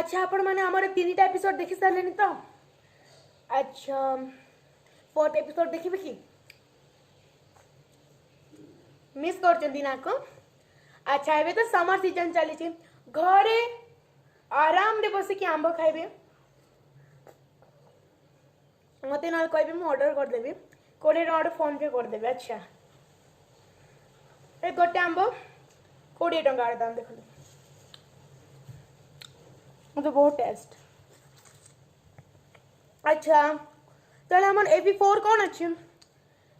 अच्छा आपण माने हमर 3टा एपिसोड देखि सारलेनी तो अच्छा 4th एपिसोड देखिबे कि मिस करचंदी ना को अच्छा एबे तो समर सीजन चली छी घरे आराम रे बसे कि आंबो खाइबे मते ना कहबे मु ऑर्डर कर देबी 20 टका फोन पे कर देबे अच्छा ए गोटे आंबो 20 टका दाम देखो मुझे बहुत टेस्ट अच्छा ताले हमर एपी4 कौन अछि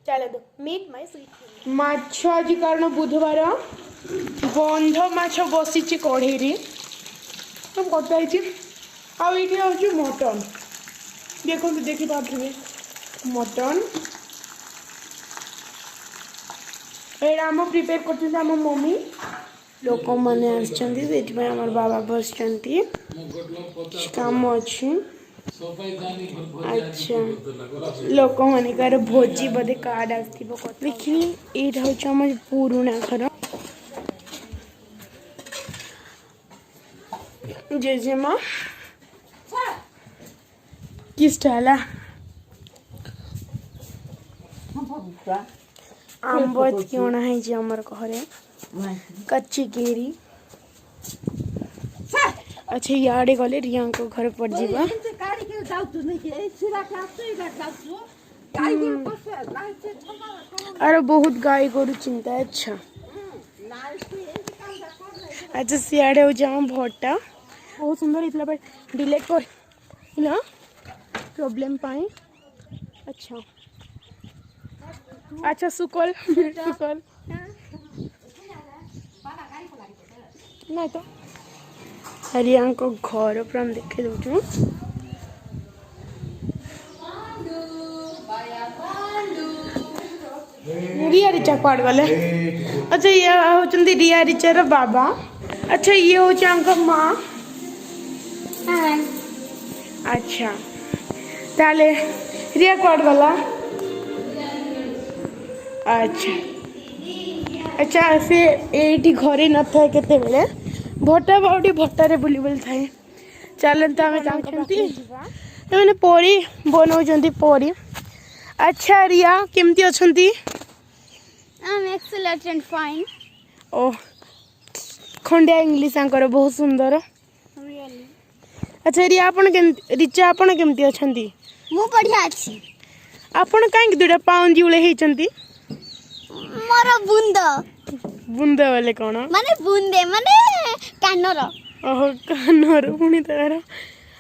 चले दो मीट माय स्वीट माछ आज कारण बुधवार बंध माछ बसी कढ़ई रे हम कटाई छी आ एठी होची मटन देखो देखि पाथबे मटन ए राम प्रिपेयर करछन हम मम्मी लोक माने आछंती सेठी में हमर बाबा बसचंती काम अछि अच्छा लोक माने कार भोजी बदे कार्ड आस्थिबो देखि एटा होछ हमर पुरुना घर जेजेमा किसटा हला आंबत क्यों है जी हमर घरे कच्ची केरी अच्छा याडे गले रिया को घर पर जीवा अरे बहुत गाय गोरु चिंता है अच्छा अच्छा सियाडे हो जाओ भट्टा बहुत सुंदर इतला पर डिलीट कर ना प्रॉब्लम पाए अच्छा अच्छा सुकल सुकल नहीं तो हरिया को घर पर हम देखे दो रिया रिचा पड़ गले अच्छा ये होचंदी रिया रिचार बाबा अच्छा ये हो माँ अच्छा ताले रिया पड़ गला अच्छा अच्छा से एटी घरे न था केते बेले भट्टा बाउडी भट्टारे बुली बुली थाए चलन तो आमे जानछंती एमने पोरी बनौजंती पोरी अच्छा रिया केमती अछंती I am excellent and fine ओ खंडिया इंग्लिश आंकर बहुत सुंदर रियली अच्छा रिया आपण केम रिचा आपण केमती अछंती मु बढ़िया अछि आपण काहे दुटा पाउंजी उळे हेचंती मोर बुंद बुंद वाले कौन माने बुंदे माने कानर ओह कानर पुणी तार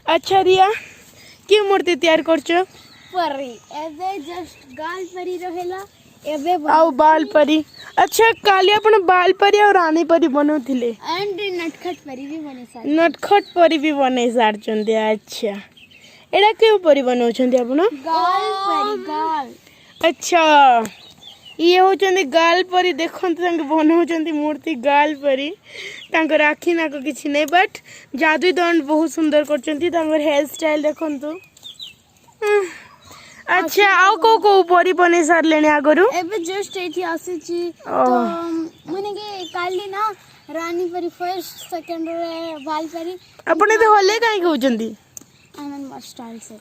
अच्छा रिया की मूर्ति तैयार करछ परी एबे जस्ट गाल परी रहेला एबे आउ बाल परी अच्छा काली अपन बाल परी और रानी परी बनौथिले एंड नटखट परी भी बने सार नटखट परी भी बनै सारचंदी अच्छा एडा क्यों परी बनौछंदी आपण गाल परी गाल अच्छा ये होचंदी गाल परी देखंत संग बनौचंदी मूर्ति गाल परी तांकर आखि नाक किछि नै बट जादू दंड बहुत सुंदर करचंती तांकर हेयर स्टाइल देखंतु अच्छा आउ को परी बने सार लेने आगरु एबे जस्ट एठी आसी छी तो माने के काली ना रानी परी फर्स्ट सेकंड रे बाल परी अपने तो होले काई कहउचंदी आनंद मस्त स्टाइल से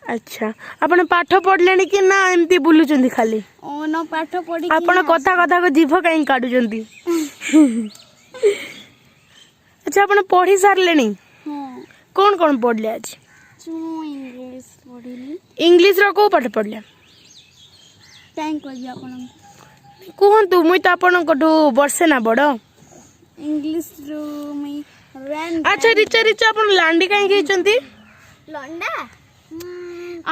अच्छा आपण पाठ पढलेनी कि ना एमती बुलुचंदी खाली ओ न पाठ पढी आपण कथा कथा को जीभ काई काडुचंदी अच्छा आपण पढी सारलेनी हां कोन कोन पढले आज मु इंग्लिश पढिली इंग्लिश रो को पाठ पढले थैंक कहबी आपण कहंतु मुई त आपण कठू वर्षे ना बड़ इंग्लिश रो मी रैन अच्छा रिचा रिचा आपण लांडी काई कहचंती लंडा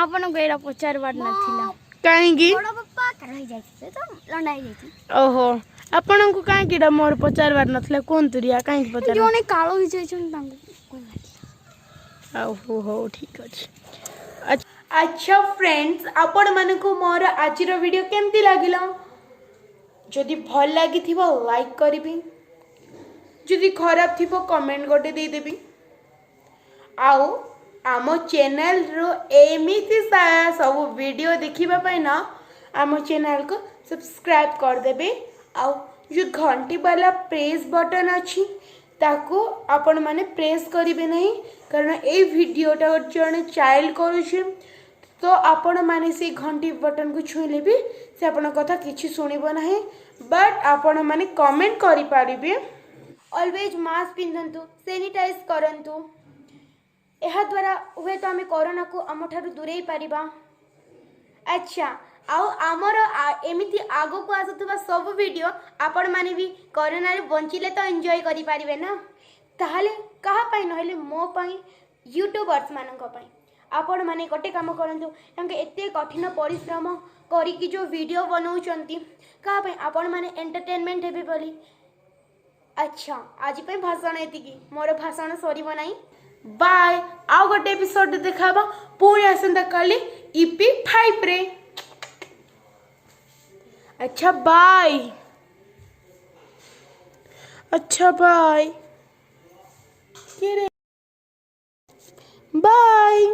आपण को एरा पचार बार नथिला काहेगी बड़ पप्पा करई जाय तो लंडा ही जाय ओहो आपण को काहे किडा मोर पचार बार नथला कोन तुरिया काहे पचार जोने कालो ही जाय छन तांको कोन ओहो हो ठीक अछि अच्छा फ्रेंड्स आपण मन को मोर आजिर वीडियो केमती लागिला जदि भल लागी थिबो लाइक करबी जदि खराब थिबो कमेंट गोटे दे देबी आओ आम चैनल रो एमिति सब वीडियो देखिबा पय ना आम चैनल को सब्सक्राइब कर देबे आ जो घंटी वाला प्रेस बटन अछि ताकू आपण माने प्रेस करिवे नहीं कारण ए वीडियोटा जड़े चाइल्ड करुचे तो आपण माने से घंटी बटन को छुईले भी से आपण कथा किछि सुनिबो नाही बट आपण माने कमेंट करि पारिबे ऑलवेज मास्क पिंधंतु सैनिटाइज करंतु एहा द्वारा हुए तो आम कोरोना को आम ठारू दूरे पारिबा। अच्छा आउ आमर एमिति आगो को आसुवा सब वीडियो आपण माने भी कोरोना रे बंचिले तो एंजॉय करि पारिबे ना ताहले कहा पाई नहले मो पाई यूट्यूबर्स मानक पाई आपण माने गोटे काम करंतु तांके एते कठिन परिश्रम करी कि जो वीडियो बनाउचंती कहा पाई आपण माने एंटरटेनमेंट हेबे बोली। अच्छा आज पे भाषण एतिकी मोर भाषण सरीबो नाही बाय आउ गोटे एपिसोड देखाबा पुणी आसंता काली ईपी 5 रे। अच्छा बाय बाय।